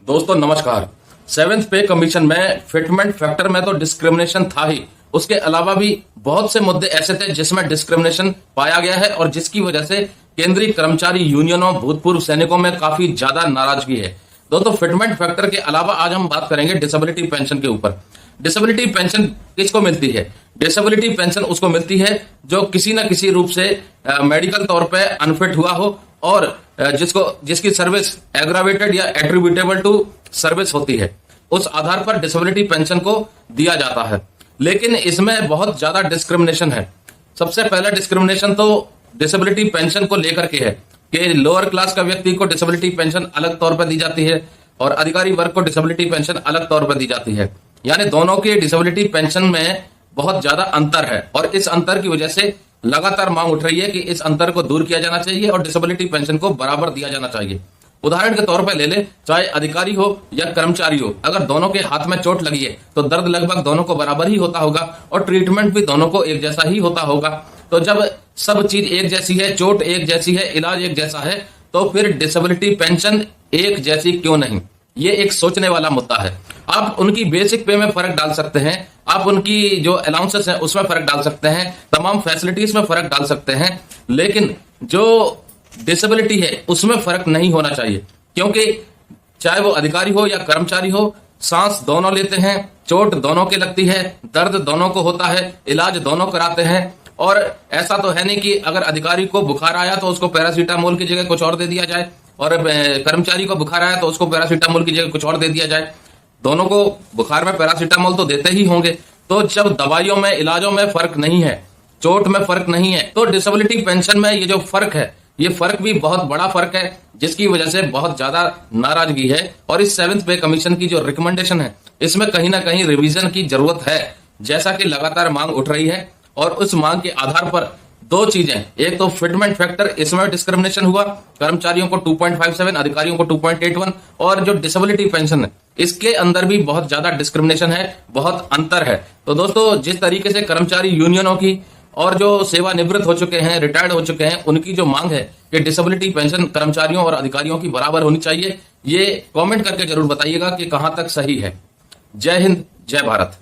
दोस्तों नमस्कार। सेवेंथ पे कमीशन में फिटमेंट फैक्टर में तो डिस्क्रिमिनेशन था ही, उसके अलावा भी बहुत से मुद्दे ऐसे थे जिसमें डिस्क्रिमिनेशन पाया गया है और जिसकी वजह से केंद्रीय कर्मचारी यूनियनों भूतपूर्व सैनिकों में काफी ज्यादा नाराजगी है। दोस्तों फिटमेंट फैक्टर के अलावा आज हम बात करेंगे डिसेबिलिटी पेंशन के ऊपर। डिसेबिलिटी पेंशन किसको मिलती है? डिसेबिलिटी पेंशन उसको मिलती है जो किसी न किसी रूप से मेडिकल तौर पे अनफिट हुआ हो और जिसकी सर्विस एग्रावेटेड या एट्रीब्यूटेबल टू सर्विस होती है, उस आधार पर डिसेबिलिटी पेंशन को दिया जाता है। लेकिन इसमें बहुत ज्यादा डिस्क्रिमिनेशन है। सबसे पहला डिस्क्रिमिनेशन तो डिसेबिलिटी पेंशन को लेकर के है कि लोअर क्लास का व्यक्ति को डिसेबिलिटी पेंशन अलग तौर पर दी जाती है और अधिकारी वर्ग को डिसेबिलिटी पेंशन अलग तौर पर दी जाती है। यानी दोनों के डिसेबिलिटी पेंशन में बहुत ज्यादा अंतर है और इस अंतर की वजह से लगातार मांग उठ रही है कि इस अंतर को दूर किया जाना चाहिए और डिसेबिलिटी पेंशन को बराबर दिया जाना चाहिए। उदाहरण के तौर पर ले ले, चाहे अधिकारी हो या कर्मचारी हो, अगर दोनों के हाथ में चोट लगी है तो दर्द लगभग दोनों को बराबर ही होता होगा और ट्रीटमेंट भी दोनों को एक जैसा ही होता होगा। तो जब सब चीज एक जैसी है, चोट एक जैसी है, इलाज एक जैसा है, तो फिर डिसेबिलिटी पेंशन एक जैसी क्यों नहीं? ये एक सोचने वाला मुद्दा है। आप उनकी बेसिक पे में फर्क डाल सकते हैं, आप उनकी जो अलाउंसेस है उसमें फर्क डाल सकते हैं, तमाम फैसिलिटीज में फर्क डाल सकते हैं, लेकिन जो डिसेबिलिटी है उसमें फर्क नहीं होना चाहिए। क्योंकि चाहे वो अधिकारी हो या कर्मचारी हो, सांस दोनों लेते हैं, चोट दोनों के लगती है, दर्द दोनों को होता है, इलाज दोनों कराते हैं। और ऐसा तो है नहीं कि अगर अधिकारी को बुखार आया तो उसको पैरासीटामोल की जगह कुछ और दे दिया जाए और कर्मचारी को बुखार आया तो उसको पैरासीटामोल की जगह कुछ और दे दिया जाए। दोनों को बुखार में पैरासीटामोल तो देते ही होंगे। तो जब दवाइयों में, इलाजों में फर्क नहीं है, चोट में फर्क नहीं है, तो डिसेबिलिटी पेंशन में ये जो फर्क है, ये फर्क भी बहुत बड़ा फर्क है, जिसकी वजह से बहुत ज्यादा नाराजगी है। और इस सेवेंथ पे कमीशन की जो रिकमेंडेशन है, इसमें कहीं ना कहीं रिवीजन की जरूरत है, जैसा कि लगातार मांग उठ रही है। और उस मांग के आधार पर दो चीजें, एक तो फिटमेंट फैक्टर, इसमें डिस्क्रिमिनेशन हुआ, कर्मचारियों को 2.57, अधिकारियों को 2.81, और जो डिसेबिलिटी पेंशन है इसके अंदर भी बहुत ज्यादा डिस्क्रिमिनेशन है, बहुत अंतर है। तो दोस्तों जिस तरीके से कर्मचारी यूनियनों की और जो सेवानिवृत्त हो चुके हैं, रिटायर्ड हो चुके हैं, उनकी जो मांग है कि डिसेबिलिटी पेंशन कर्मचारियों और अधिकारियों की बराबर होनी चाहिए, ये कमेंट करके जरूर बताइएगा कि कहां तक सही है। जय हिंद, जय भारत।